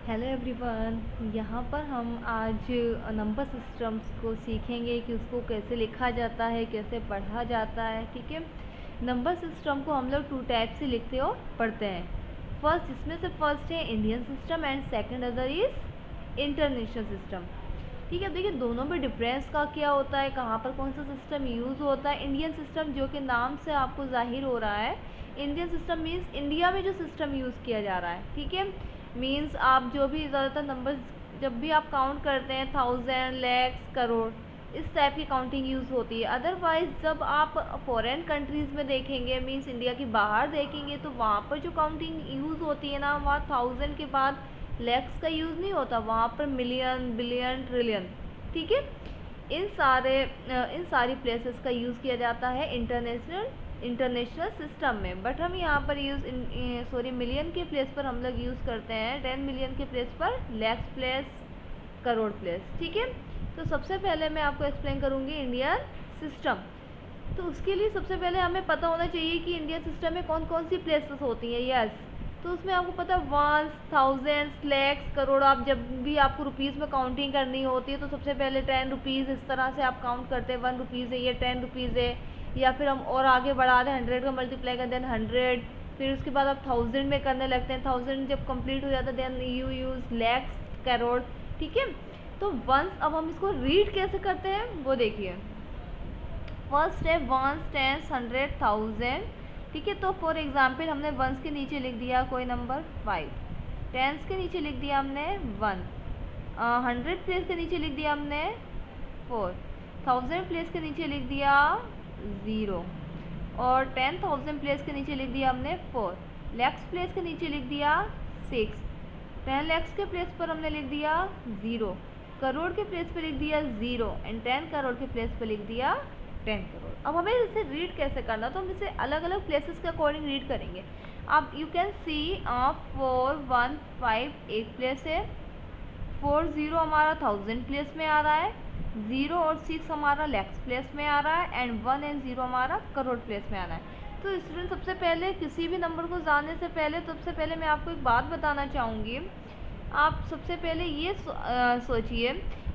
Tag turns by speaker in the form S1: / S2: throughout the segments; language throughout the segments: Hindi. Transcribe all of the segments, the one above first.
S1: Hello everyone. यहाँ पर हम आज नंबर सिस्टम्स को सीखेंगे कि उसको कैसे लिखा जाता है, कैसे पढ़ा जाता है। ठीक है, नंबर सिस्टम को हम लोग 2 टाइप से लिखते और पढ़ते हैं। फर्स्ट, इसमें से फर्स्ट है Indian system and second other is international system. ठीक है, देखिए दोनों में डिफरेंस का क्या होता है, कहाँ पर कौन सा सिस्टम यूज़ होता है। इंडियन सिस्टम जो कि नाम से आपको जाहिर हो रहा है, इंडियन सिस्टम मीन्स इंडिया में जो सिस्टम यूज़ किया जा रहा है। ठीक है, मीन्स आप जो भी ज़्यादातर नंबर्स जब भी आप काउंट करते हैं 1000, लैक्स, करोड़, इस टाइप की काउंटिंग यूज़ होती है। अदरवाइज़ जब आप फॉरेन कंट्रीज़ में देखेंगे, मीन्स इंडिया के बाहर देखेंगे, तो वहाँ पर जो काउंटिंग यूज़ होती है ना, वहाँ 1000 के बाद लैक्स का यूज़ नहीं होता, वहाँ पर मिलियन, बिलियन, ट्रिलियन। ठीक है, इन सारी प्लेसेस का यूज़ किया जाता है इंटरनेशनल सिस्टम में। बट हम यहाँ पर मिलियन के प्लेस पर हम लोग यूज़ करते हैं 10 मिलियन के प्लेस पर लैक्स प्लेस, करोड़ प्लेस। ठीक है, तो सबसे पहले मैं आपको एक्सप्लेन करूँगी इंडियन सिस्टम। तो उसके लिए सबसे पहले हमें पता होना चाहिए कि इंडियन सिस्टम में कौन कौन सी प्लेसेस होती हैं। यस, तो उसमें आपको पता है वंस, थाउजेंड्स, लैक्स, करोड़। आप जब भी आपको रुपीज़ में काउंटिंग करनी होती है तो सबसे पहले 10 रुपीज़ इस तरह से आप काउंट करते हैं। 1 रुपीज़ है, ये 10 रुपीज़ है। या फिर हम और आगे बढ़ा दें, 100 का मल्टीप्लाई कर दें 100। फिर उसके बाद आप 1000 में करने लगते हैं। 1000 जब कंप्लीट हो जाता है then you use lakhs, crore. ठीक है, तो वंस, अब हम इसको रीड कैसे करते हैं वो देखिए। फर्स्ट है वंस, टेंस, 100, 1000। ठीक है, तो फॉर एग्जाम्पल हमने वंस के नीचे लिख दिया कोई नंबर 5, टेंस के नीचे लिख दिया हमने 1, 100 प्लेस के नीचे लिख दिया हमने 4, 1000 प्लेस के नीचे लिख दिया 0, और 10,000 प्लेस के नीचे लिख दिया हमने 4, लैक्स प्लेस के नीचे लिख दिया 6, 10 लैक्स के प्लेस पर हमने लिख दिया 0, करोड़ के प्लेस पर लिख दिया 0, एंड 10 करोड़ के प्लेस पर लिख दिया 10 करोड़। अब हमें इसे रीड कैसे करना, तो हम इसे अलग अलग प्लेसेस के अकॉर्डिंग रीड करेंगे। अब यू कैन सी 4, 1, 5 एक प्लेस है, 4, 0 हमारा 1000 प्लेस में आ रहा है, 0 और 6 हमारा लैक्स प्लेस में आ रहा है, एंड 1 एंड 0 हमारा करोड़ प्लेस में आ रहा है। तो स्टूडेंट, सबसे पहले किसी भी नंबर को जानने से पहले सबसे पहले मैं आपको एक बात बताना चाहूँगी। आप सबसे पहले ये सोचिए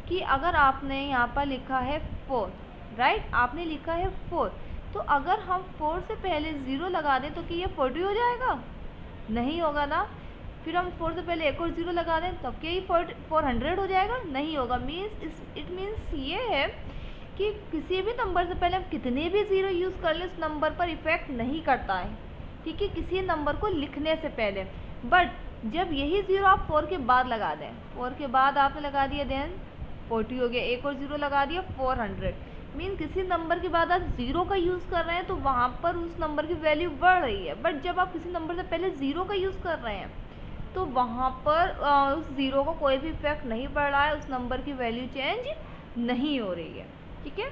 S1: कि अगर आपने यहाँ पर लिखा है 4, राइट, आपने लिखा है 4, तो अगर हम 4 से पहले 0 लगा दें तो क्या ये 40 हो जाएगा? नहीं होगा ना। फिर हम 4 से पहले एक और 0 लगा दें तब क्या ये 400 हो जाएगा? नहीं होगा। इट मीन्स ये है कि किसी भी नंबर से पहले हम कितने भी 0 यूज़ कर लें उस नंबर पर इफ़ेक्ट नहीं करता है। ठीक है, किसी नंबर को लिखने से पहले। बट जब यही 0 आप 4 के बाद लगा दें, 4 के बाद आपने लगा दिया देन 40 हो गया, एक और 0 लगा दिया 400। मीन किसी नंबर के बाद आप 0 का यूज़ कर रहे हैं तो वहाँ पर उस नंबर की वैल्यू बढ़ रही है। बट जब आप किसी नंबर से पहले 0 का यूज़ कर रहे हैं तो वहाँ पर उस 0 को कोई भी इफेक्ट नहीं पड़ रहा है, उस नंबर की वैल्यू चेंज नहीं हो रही है। ठीक है,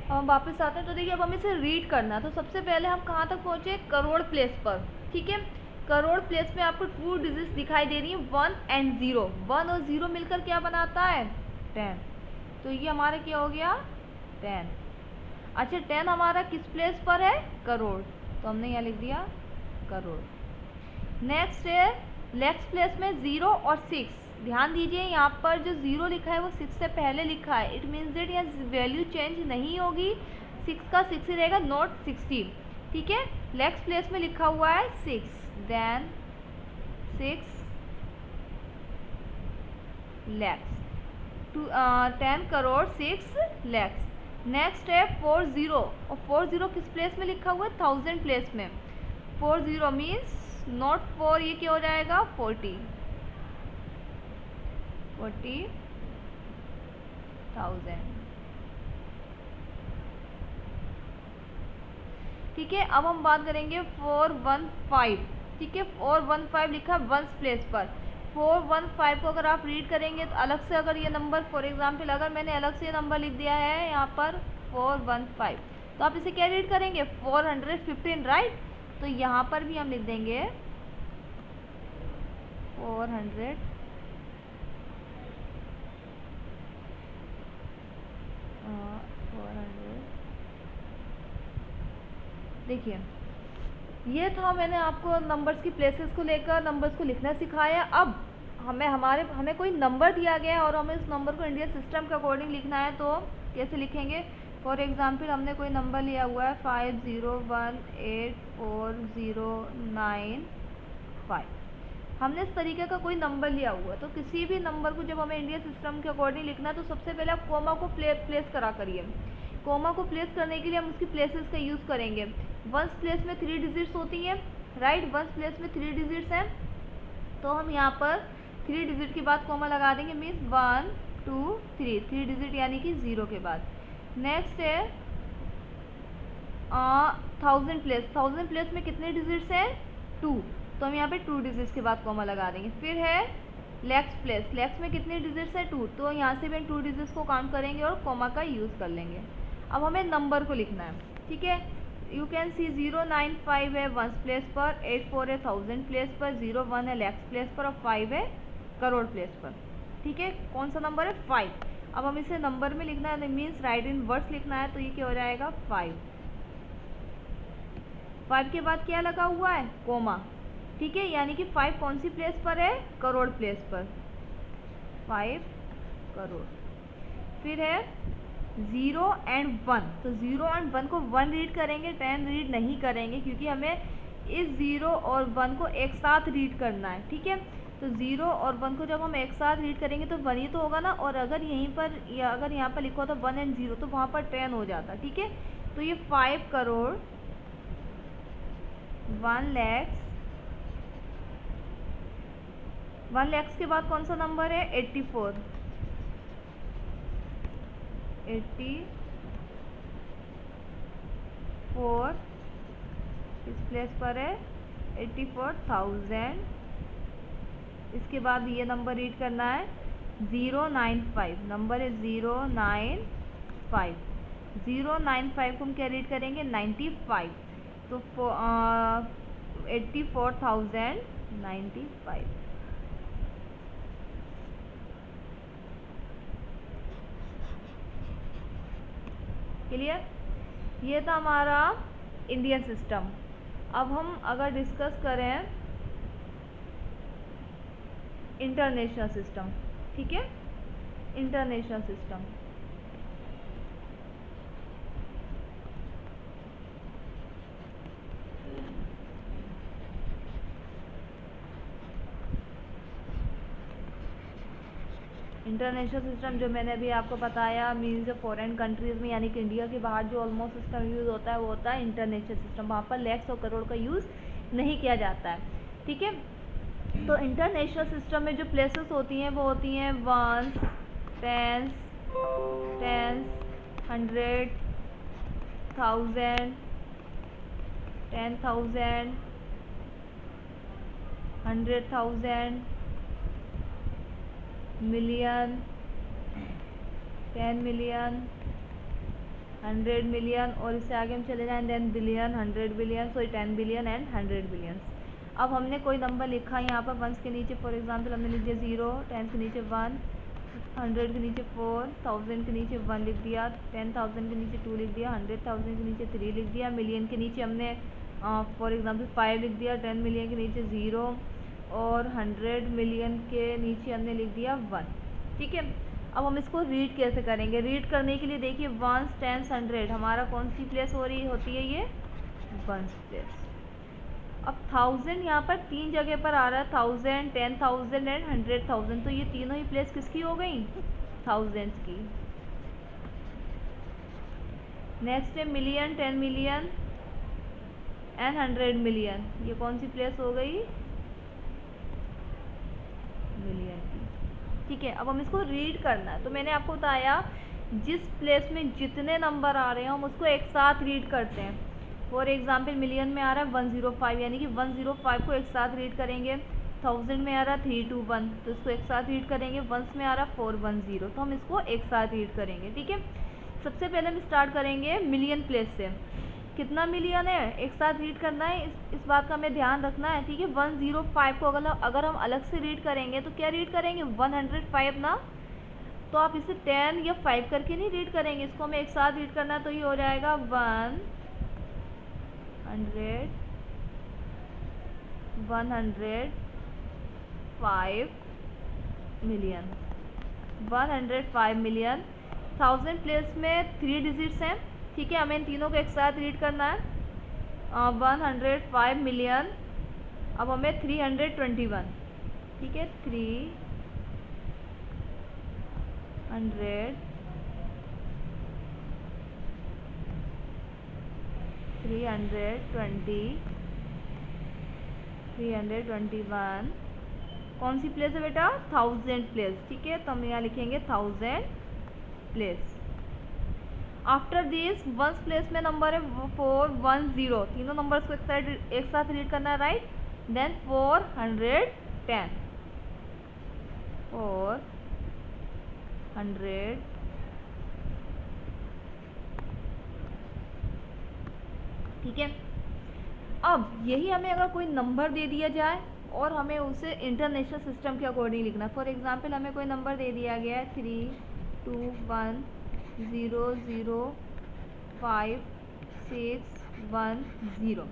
S1: अब हम वापस आते हैं। तो देखिए अब हमें इसे रीड करना है, तो सबसे पहले हम कहाँ तक पहुँचे? करोड़ प्लेस पर। ठीक है, करोड़ प्लेस में आपको 2 डिजिट्स दिखाई दे रही हैं, 1 एंड 0। 1 और 0 मिलकर क्या बनाता है? 10। तो ये हमारा क्या हो गया? 10। अच्छा, 10 हमारा किस प्लेस पर है? करोड़, तो हमने यहाँ लिख दिया करोड़। नेक्स्ट है लैक्स प्लेस में 0 और 6। ध्यान दीजिए यहाँ पर जो 0 लिखा है वो 6 से पहले लिखा है। इट मीन्स दैट यहाँ वैल्यू चेंज नहीं होगी, 6 का 6 ही रहेगा, नॉट 60। ठीक है, लैक्स प्लेस में लिखा हुआ है 6, देन 6 लैक्स, 10 करोड़ 6 लैक्स। नेक्स्ट है 40, और 40 किस प्लेस में लिखा हुआ है? 1000 प्लेस में। 40 मीन्स नॉट 4, ये क्या हो जाएगा? 40,000। ठीक है, अब हम बात करेंगे 415। ठीक है, 415 लिखा है वंस प्लेस पर। 415 को अगर आप रीड करेंगे तो अलग से, अगर ये नंबर फॉर एग्जांपल अगर मैंने अलग से ये नंबर लिख दिया है यहाँ पर 415, तो आप इसे क्या रीड करेंगे? 415, राइट। तो यहाँ पर भी हम लिख देंगे 400 400। देखिए ये था, मैंने आपको नंबर्स की प्लेसेस को लेकर नंबर्स को लिखना सिखाया। अब हमें कोई नंबर दिया गया है और हमें उस नंबर को इंडियन सिस्टम के अकॉर्डिंग लिखना है, तो कैसे लिखेंगे। फॉर एग्जांपल हमने कोई नंबर लिया हुआ है 50184095। हमने इस तरीके का कोई नंबर लिया हुआ है, तो किसी भी नंबर को जब हमें इंडियन सिस्टम के अकॉर्डिंग लिखना है तो सबसे पहले आप कोमा को प्लेस करा करिए। कोमा को प्लेस करने के लिए हम उसकी प्लेसेस का यूज़ करेंगे। वंस प्लेस में 3 डिजिट्स होती हैं, राइट। वंस प्लेस में 3 डिजिट्स हैं, तो हम यहाँ पर 3 डिजिट के बाद कोमा लगा देंगे, मीन्स 1 2 3, 3 डिजिट यानी कि 0 के बाद। नेक्स्ट है 1000 प्लेस। 1000 प्लेस में कितने डिजिट्स हैं, 2, तो हम यहाँ पे 2 डिजिट्स के बाद कोमा लगा देंगे। फिर है लैक्स प्लेस। लैक्स में कितने डिजिट्स हैं, 2, तो यहाँ से भी हम 2 डिजिट्स को काउंट करेंगे और कोमा का यूज़ कर लेंगे। अब हमें नंबर को लिखना है, ठीक है। यू कैन सी 095 है वंस प्लेस पर, 84 है 1000 प्लेस पर, 01 है लैक्स प्लेस पर और 5 है करोड़ प्लेस पर, ठीक है। कौन सा नंबर है, 5। अब हम इसे नंबर में लिखना है, मीन्स राइट इन वर्ड्स लिखना है, तो ये क्या हो जाएगा 5। 5 के बाद क्या लगा हुआ है, कोमा, ठीक है। यानी कि 5 कौन सी प्लेस पर है, करोड़ प्लेस पर, 5 करोड़। फिर है 0 and 1, तो 0 and 1 को 1 रीड करेंगे, 10 रीड नहीं करेंगे, क्योंकि हमें इस 0 और 1 को एक साथ रीड करना है, ठीक है। तो 0 और 1 को जब हम एक साथ रीड करेंगे तो 1 ही तो होगा ना, और अगर यहीं पर या अगर यहाँ पर लिखा होता 1 and 0 तो वहाँ पर 10 हो जाता, ठीक है। तो ये 5 करोड़ 1 लैक्स के बाद कौन सा नंबर है, 84। 84 इस प्लेस पर है 84,000। इसके बाद ये नंबर रीड करना है 095, नंबर है 095। 095 को हम क्या रीड करेंगे, 95, तो 84,095। क्लियर। ये था हमारा इंडियन सिस्टम। अब हम अगर डिस्कस करें इंटरनेशनल सिस्टम, ठीक है। इंटरनेशनल सिस्टम, इंटरनेशनल सिस्टम जो मैंने अभी आपको बताया, मीन्स फॉरेन कंट्रीज़ में यानी कि इंडिया के बाहर जो ऑलमोस्ट सिस्टम यूज़ होता है वो होता है इंटरनेशनल सिस्टम। वहाँ पर लैक्स और करोड़ का यूज़ नहीं किया जाता है, ठीक है। तो इंटरनेशनल सिस्टम में जो प्लेसेस होती हैं वो होती हैं ones, tens, 100, 1000, 10,000, 100,000, million, 10 million, 100 million, और इससे आगे हम चले जाएं then billion, 100 billion, sorry 10 billion and 100 billion. अब हमने कोई नंबर लिखा यहाँ पर वंस के नीचे, फॉर एग्जांपल हमने लिख दिया 0, 10 के नीचे 1, 100 के नीचे 4, 1000 के नीचे 1 लिख दिया, 10,000 के नीचे 2 लिख दिया, 100,000 के नीचे 3 लिख दिया, मिलियन के नीचे हमने फॉर एग्जांपल 5 लिख दिया, 10 मिलियन के नीचे 0 और 100 मिलियन के नीचे हमने लिख दिया 1, ठीक है। अब हम इसको रीड कैसे करेंगे, रीड करने के लिए देखिए वंस, टेंस, 100 हमारा कौन सी प्लेस हो रही होती है, ये वंस प्लेस। अब 1000 यहाँ पर 3 जगह पर आ रहा है, 1000, 10,000 एंड 100,000, तो ये तीनों ही प्लेस किसकी हो गई, थाउजेंड्स की। नेक्स्ट है मिलियन, 10 मिलियन एंड 100 मिलियन, ये कौन सी प्लेस हो गई, मिलियन की, ठीक है। अब हम इसको रीड करना है, तो मैंने आपको बताया जिस प्लेस में जितने नंबर आ रहे हैं हम उसको एक साथ रीड करते हैं। फॉर एग्जांपल मिलियन में आ रहा है 105, यानी कि 105 को एक साथ रीड करेंगे। 1000 में आ रहा है 321, तो इसको एक साथ रीड करेंगे। वंस में आ रहा है 410, तो हम इसको एक साथ रीड करेंगे, ठीक है। सबसे पहले हम स्टार्ट करेंगे मिलियन प्लेस से। कितना मिलियन है, एक साथ रीड करना है, इस बात का हमें ध्यान रखना है, ठीक है। 105 को अगर हम अलग से रीड करेंगे तो क्या रीड करेंगे, 105 ना, तो आप इसे 10 या 5 करके नहीं रीड करेंगे, इसको हमें एक साथ रीड करना है, तो ये हो जाएगा 105 मिलियन। 105 मिलियन। 1000 प्लेस में 3 डिजिट्स हैं, ठीक है, हमें इन तीनों को एक साथ रीड करना है। 105 मिलियन। अब हमें 321, ठीक है, 321 कौन सी प्लेस है बेटा, 1000 प्लेस, ठीक है, तो हम यहाँ लिखेंगे 1000 place. After this ones place में नंबर है 410, तीनों नंबर्स को एक साथ रीड करना है, राइट। देन 410, ठीक है। अब यही हमें अगर कोई नंबर दे दिया जाए और हमें उसे इंटरनेशनल सिस्टम के अकॉर्डिंग लिखना, फॉर एग्जांपल हमें कोई नंबर दे दिया गया है 321005610,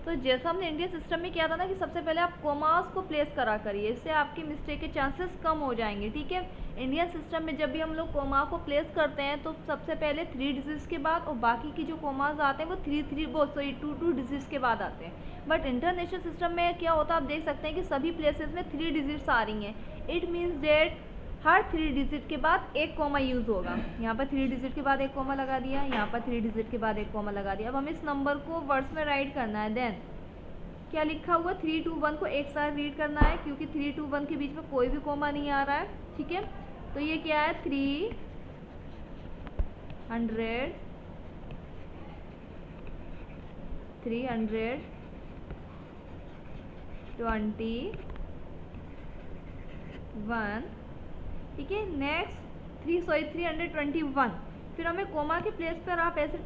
S1: तो जैसा हमने इंडियन सिस्टम में किया था ना कि सबसे पहले आप कोमास को प्लेस करा करिए, इससे आपकी मिस्टेक के चांसेस कम हो जाएंगे, ठीक है। इंडियन सिस्टम में जब भी हम लोग कोमा को प्लेस करते हैं तो सबसे पहले 3 डिजिट्स के बाद, और बाकी की जो कोमास आते हैं वो 2 डिजिट्स के बाद आते हैं। बट इंटरनेशनल सिस्टम में क्या होता है, आप देख सकते हैं कि सभी प्लेसेस में 3 डिजिट्स आ रही हैं। इट मीन्स डेट हर 3 डिजिट के बाद एक कोमा यूज़ होगा। यहाँ पर 3 डिजिट के बाद एक कोमा लगा दिया, यहाँ पर 3 डिजिट के बाद एक कोमा लगा दिया। अब हमें इस नंबर को वर्ड्स में राइट करना है। देन क्या लिखा हुआ, 321 को एक साथ रीड करना है, क्योंकि 321 के बीच में कोई भी कोमा नहीं आ रहा है, ठीक है। तो ये क्या है, 321, ठीक है। नेक्स्ट 321, फिर हमें कोमा के प्लेस पर आप एज ए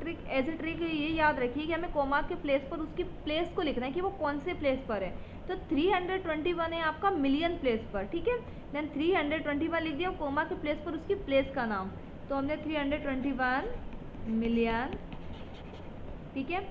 S1: ट्रिक ये याद रखिए कि हमें कोमा के प्लेस पर उसकी प्लेस को लिखना है कि वो कौन से प्लेस पर है। तो 321 है आपका मिलियन प्लेस पर, ठीक है। देन 321 लिख दिया, कोमा के प्लेस पर उसकी प्लेस का नाम, तो हमने 321 मिलियन, ठीक है।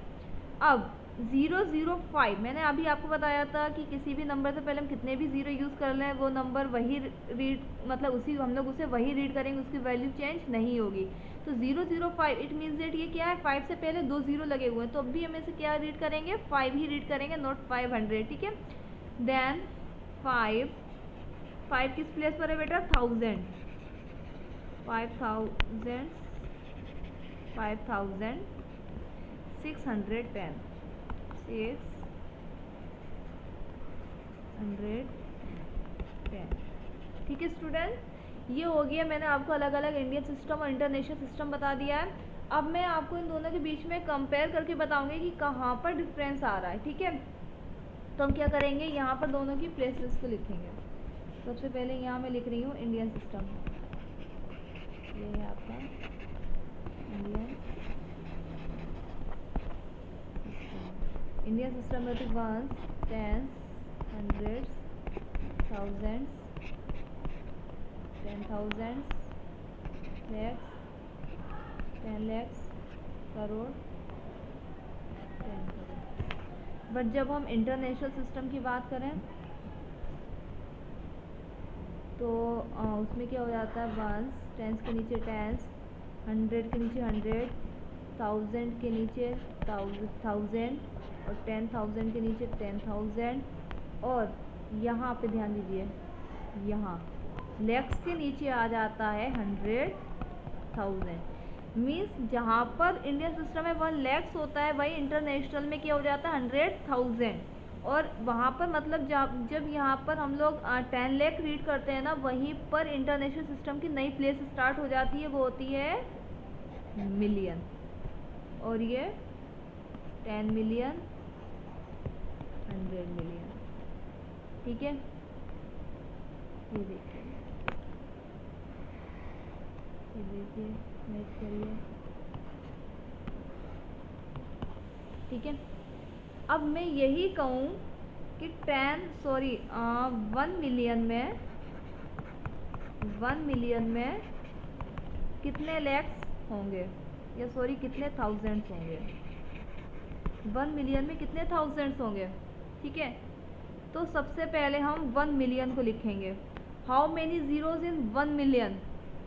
S1: अब 005, मैंने अभी आपको बताया था कि किसी भी नंबर से पहले हम कितने भी ज़ीरो यूज़ कर लें वो नंबर वही रीड, मतलब उसी हम लोग उसे वही रीड करेंगे, उसकी वैल्यू चेंज नहीं होगी। तो 005 इट मीन्स डेट ये क्या है, 5 से पहले 2 ज़ीरो लगे हुए हैं, तो अब भी हम इसे क्या रीड करेंगे, 5 ही रीड करेंगे, नॉट 500, ठीक है। देन 5 किस प्लेस पर है बेटा, 1000, 5610, 610, ठीक है स्टूडेंट। ये हो गया, मैंने आपको अलग अलग इंडियन सिस्टम और इंटरनेशनल सिस्टम बता दिया है। अब मैं आपको इन दोनों के बीच में कंपेयर करके बताऊंगी कि कहाँ पर डिफरेंस आ रहा है, ठीक है। तो हम क्या करेंगे, यहाँ पर दोनों की प्लेसेस को लिखेंगे। सबसे पहले यहाँ मैं लिख रही हूँ इंडियन सिस्टम, ये है आपका इंडियन सिस्टम में तो 1s, 10s, 100s, 1000s, 10,000, lakhs, 10 lakhs, crore, 10 crore. But जब हम इंटरनेशनल सिस्टम की बात करें तो उसमें क्या हो जाता है, 1s, 10s के नीचे 10s, 100 के नीचे 100, 1000 के नीचे 1000, और 10,000 के नीचे 10,000, और यहाँ पे ध्यान दीजिए, यहाँ लैक्स के नीचे आ जाता है 100,000। मीन्स जहाँ पर इंडियन सिस्टम में 1 लैक्स होता है वही इंटरनेशनल में क्या हो जाता है, 100,000। और वहाँ पर मतलब जब यहाँ पर हम लोग 10 लाख रीड करते हैं ना, वहीं पर इंटरनेशनल सिस्टम की नई प्लेस स्टार्ट हो जाती है, वो होती है मिलियन। और ये 10 मिलियन, 100 मिलियन, ठीक है। ये देखिए, नेक्स्ट करिए, ठीक है। अब मैं यही कहूँ कि 1 मिलियन में कितने लैक्स होंगे, या सॉरी कितने थाउजेंड्स होंगे। 1 मिलियन में कितने थाउजेंड्स होंगे, ठीक है। तो सबसे पहले हम 1 मिलियन को लिखेंगे। How many zeros in 1 million.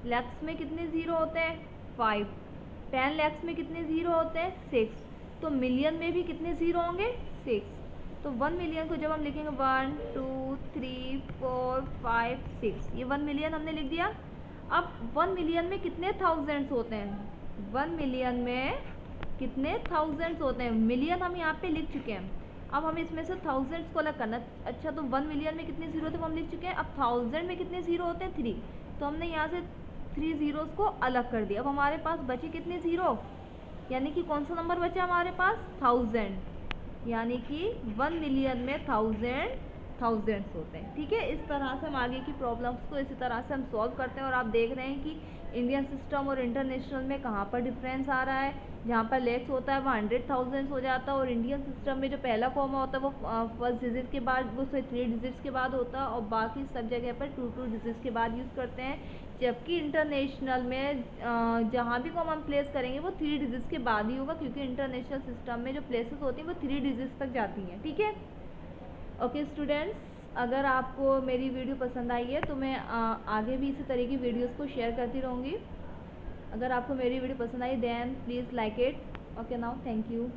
S1: Lakhs में कितने ज़ीरो होते हैं, 5। 10 लैक्स में कितने ज़ीरो होते हैं, 6। तो मिलियन में भी कितने ज़ीरो होंगे, 6। तो 1 मिलियन को जब हम लिखेंगे 1 2 3 4 5 6, ये 1 मिलियन हमने लिख दिया। अब 1 मिलियन में कितने थाउजेंड्स होते हैं, 1 मिलियन में कितने थाउजेंड्स होते हैं। मिलियन हम यहाँ पे लिख चुके हैं, अब हमें इसमें से थाउजेंड्स को अलग करना। अच्छा, तो 1 मिलियन में कितने ज़ीरो थे वो हम लिख चुके हैं। अब 1000 में कितने ज़ीरो होते हैं, 3। तो हमने यहाँ से 3 ज़ीरोज़ को अलग कर दिया। अब हमारे पास बचे कितने ज़ीरो, यानी कि कौन सा नंबर बचा हमारे पास, 1000। यानी कि 1 मिलियन में थाउजेंड्स होते हैं, ठीक है। इस तरह से हम आगे की प्रॉब्लम्स को इसी तरह से हम सॉल्व करते हैं। और आप देख रहे हैं कि इंडियन सिस्टम और इंटरनेशनल में कहाँ पर डिफरेंस आ रहा है। जहाँ पर लैक्स होता है वहाँ 100 थाउजेंड्स हो जाता है, और इंडियन सिस्टम में जो पहला कॉमा होता है वो फर्स्ट डिजिट के बाद, वो 3 डिजिट्स के बाद होता है, और बाकी सब जगह पर 2 डिजिट्स के बाद यूज़ करते हैं। जबकि इंटरनेशनल में जहाँ भी कॉमा हम प्लेस करेंगे वो 3 डिजिट्स के बाद ही होगा, क्योंकि इंटरनेशनल सिस्टम में जो प्लेसेस होती हैं वो 3 डिजिट्स तक जाती हैं, ठीक है। ओके स्टूडेंट्स, अगर आपको मेरी वीडियो पसंद आई है तो मैं आगे भी इसी तरह की वीडियोस को शेयर करती रहूँगी। अगर आपको मेरी वीडियो पसंद आई then please like it. Okay now, thank you.